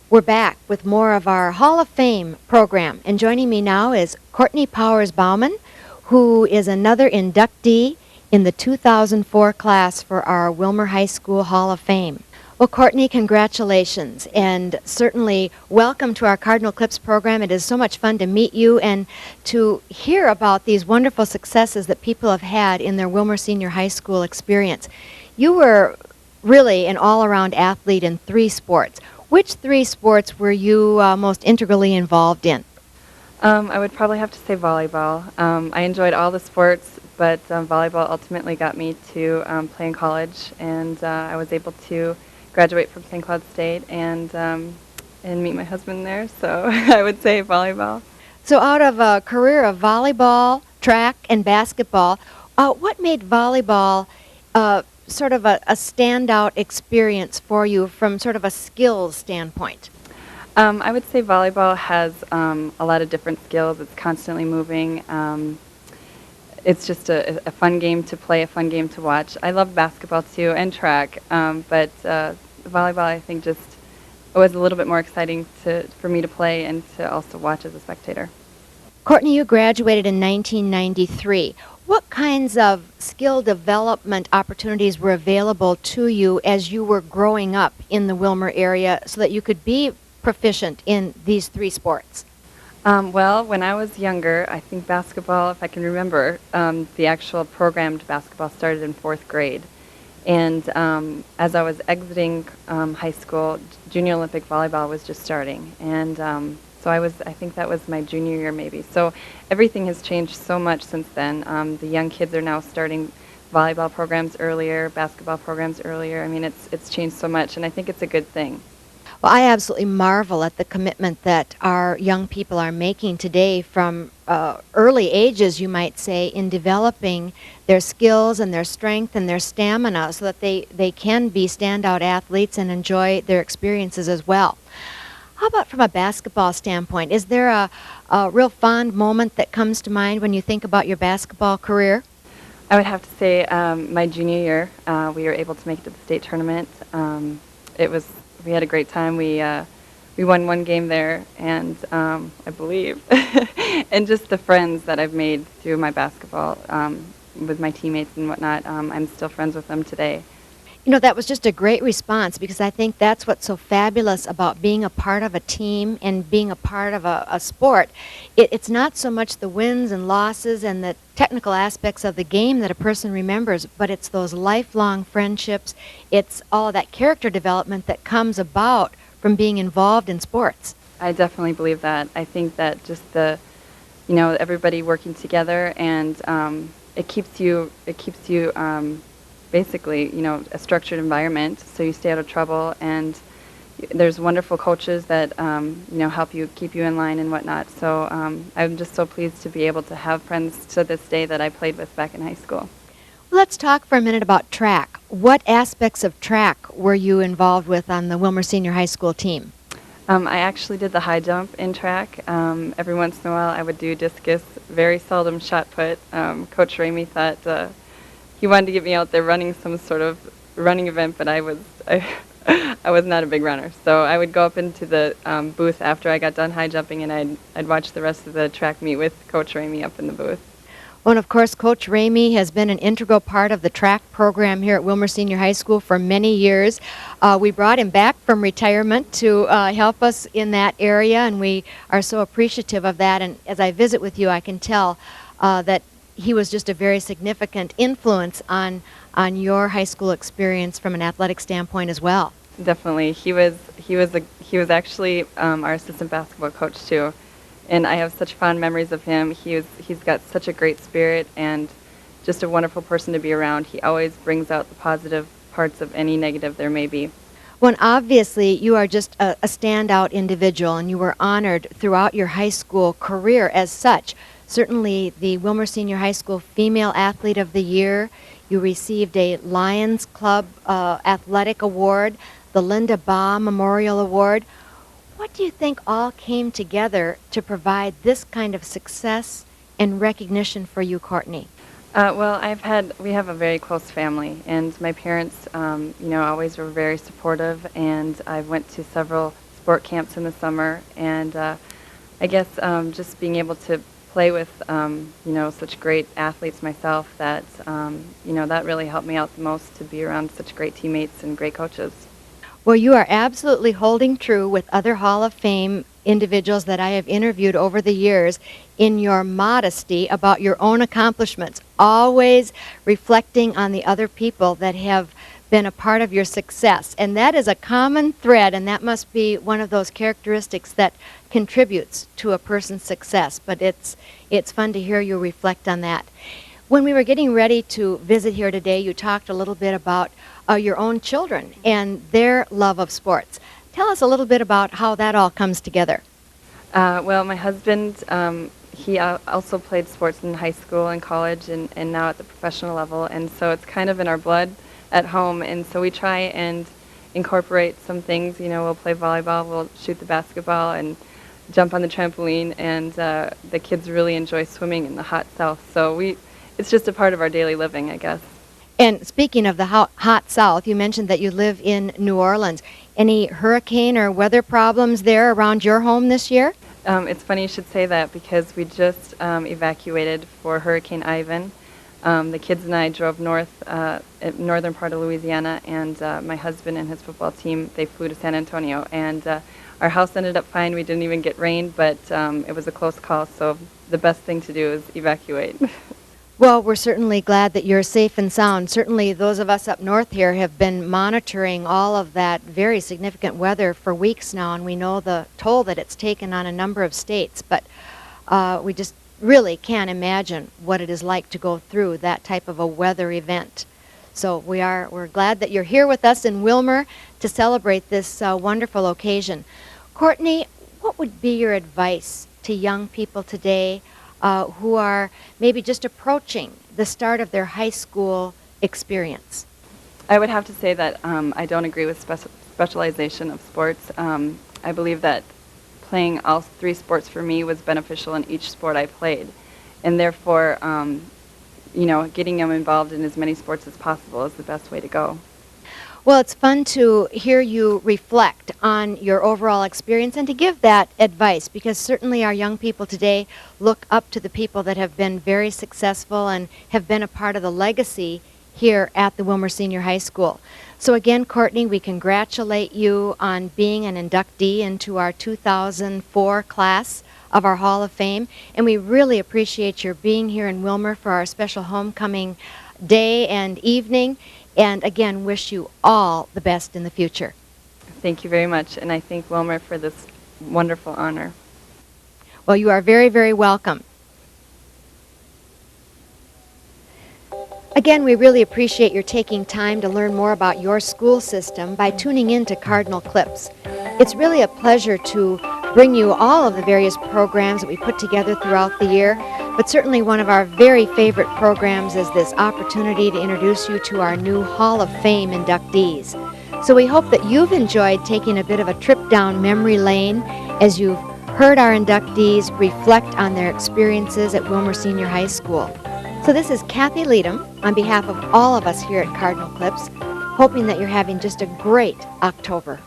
We're back with more of our Hall of Fame program. And joining me now is Courtney Powers Bouman, who is another inductee in the 2004 class for our Willmar High School Hall of Fame. Well, Courtney, congratulations, and certainly welcome to our Cardinal Clips program. It is so much fun to meet you and to hear about these wonderful successes that people have had in their Willmar Senior High School experience. You were really an all-around athlete in 3 sports. Which 3 sports were you most integrally involved in? I would probably have to say volleyball. I enjoyed all the sports, but volleyball ultimately got me to play in college, and I was able to graduate from St. Cloud State and meet my husband there. So I would say volleyball. So out of a career of volleyball, track, and basketball, what made volleyball sort of a standout experience for you from sort of a skills standpoint? I would say volleyball has a lot of different skills. It's constantly moving. It's just a fun game to play, a fun game to watch. I love basketball too and track, but volleyball I think just was a little bit more exciting for me to play and to also watch as a spectator. Courtney, you graduated in 1993. What kinds of skill development opportunities were available to you as you were growing up in the Willmar area so that you could be proficient in these 3 sports? Well, when I was younger, I think basketball, if I can remember, the actual programmed basketball started in 4th grade. And as I was exiting high school, Junior Olympic volleyball was just starting. And so I think that was my junior year maybe. So everything has changed so much since then. The young kids are now starting volleyball programs earlier, basketball programs earlier. I mean, it's changed so much, and I think it's a good thing. Well, I absolutely marvel at the commitment that our young people are making today from early ages, you might say, in developing their skills and their strength and their stamina so that they can be standout athletes and enjoy their experiences as well. How about from a basketball standpoint? Is there a real fond moment that comes to mind when you think about your basketball career? I would have to say my junior year, we were able to make it to the state tournament. We had a great time. We won 1 game there, and I believe, and just the friends that I've made through my basketball with my teammates and whatnot, I'm still friends with them today. You know, that was just a great response because I think that's what's so fabulous about being a part of a team and being a part of a sport. It's not so much the wins and losses and the technical aspects of the game that a person remembers, but it's those lifelong friendships. It's all of that character development that comes about from being involved in sports. I definitely believe that. I think that just everybody working together, and it keeps you basically, a structured environment, so you stay out of trouble, and there's wonderful coaches that, help you, keep you in line and whatnot. So I'm just so pleased to be able to have friends to this day that I played with back in high school. Let's talk for a minute about track. What aspects of track were you involved with on the Willmar Senior High School team? I actually did the high jump in track. Every once in a while I would do discus, very seldom shot put. Coach Ramey thought he wanted to get me out there running some sort of running event, but I was not a big runner. So I would go up into the booth after I got done high jumping, and I'd watch the rest of the track meet with Coach Ramey up in the booth. Well, and of course, Coach Ramey has been an integral part of the track program here at Willmar Senior High School for many years. We brought him back from retirement to help us in that area, and we are so appreciative of that. And as I visit with you, I can tell that he was just a very significant influence on your high school experience from an athletic standpoint as well. Definitely, he was actually our assistant basketball coach too, and I have such fond memories of him. He's got such a great spirit and just a wonderful person to be around. He always brings out the positive parts of any negative there may be. Well, and obviously, you are just a standout individual, and you were honored throughout your high school career as such. Certainly, the Willmar Senior High School Female Athlete of the Year. You received a Lions Club Athletic Award, the Linda Baugh Memorial Award. What do you think all came together to provide this kind of success and recognition for you, Courtney? Well, we have a very close family, and my parents, always were very supportive, and I went to several sport camps in the summer, and I guess just being able to play with such great athletes myself, that that really helped me out the most, to be around such great teammates and great coaches. Well, you are absolutely holding true with other Hall of Fame individuals that I have interviewed over the years in your modesty about your own accomplishments, always reflecting on the other people that have been a part of your success. And that is a common thread, and that must be one of those characteristics that contributes to a person's success. But it's fun to hear you reflect on that. When we were getting ready to visit here today, you talked a little bit about your own children and their love of sports. Tell us a little bit about how that all comes together. Well, my husband, he also played sports in high school and college, and now at the professional level, and so it's kind of in our blood at home, and so we try and incorporate some things. We'll play volleyball, we'll shoot the basketball, and jump on the trampoline, and the kids really enjoy swimming in the hot south, so it's just a part of our daily living, I guess. And speaking of the hot south, you mentioned that you live in New Orleans. Any hurricane or weather problems there around your home this year? It's funny you should say that, because we just evacuated for Hurricane Ivan. The kids and I drove north, northern part of Louisiana, and my husband and his football team, they flew to San Antonio. And our house ended up fine. We didn't even get rain, but it was a close call, so the best thing to do is evacuate. Well, we're certainly glad that you're safe and sound. Certainly those of us up north here have been monitoring all of that very significant weather for weeks now, and we know the toll that it's taken on a number of states. But we just really can't imagine what it is like to go through that type of a weather event. So we're glad that you're here with us in Willmar to celebrate this wonderful occasion. Courtney, what would be your advice to young people today who are maybe just approaching the start of their high school experience? I would have to say that I don't agree with specialization of sports. I believe that playing all three sports for me was beneficial in each sport I played, and therefore, getting them involved in as many sports as possible is the best way to go. Well, it's fun to hear you reflect on your overall experience and to give that advice, because certainly our young people today look up to the people that have been very successful and have been a part of the legacy here at the Willmar Senior High School. So again, Courtney, we congratulate you on being an inductee into our 2004 class of our Hall of Fame, and we really appreciate your being here in Willmar for our special homecoming day and evening. And again, wish you all the best in the future. Thank you very much, and I thank Willmar for this wonderful honor. Well, you are very, very welcome. Again, we really appreciate your taking time to learn more about your school system by tuning in to Cardinal Clips. It's really a pleasure to bring you all of the various programs that we put together throughout the year, but certainly one of our very favorite programs is this opportunity to introduce you to our new Hall of Fame inductees. So we hope that you've enjoyed taking a bit of a trip down memory lane as you've heard our inductees reflect on their experiences at Willmar Senior High School. So this is Kathy Leadham on behalf of all of us here at Cardinal Clips, hoping that you're having just a great October.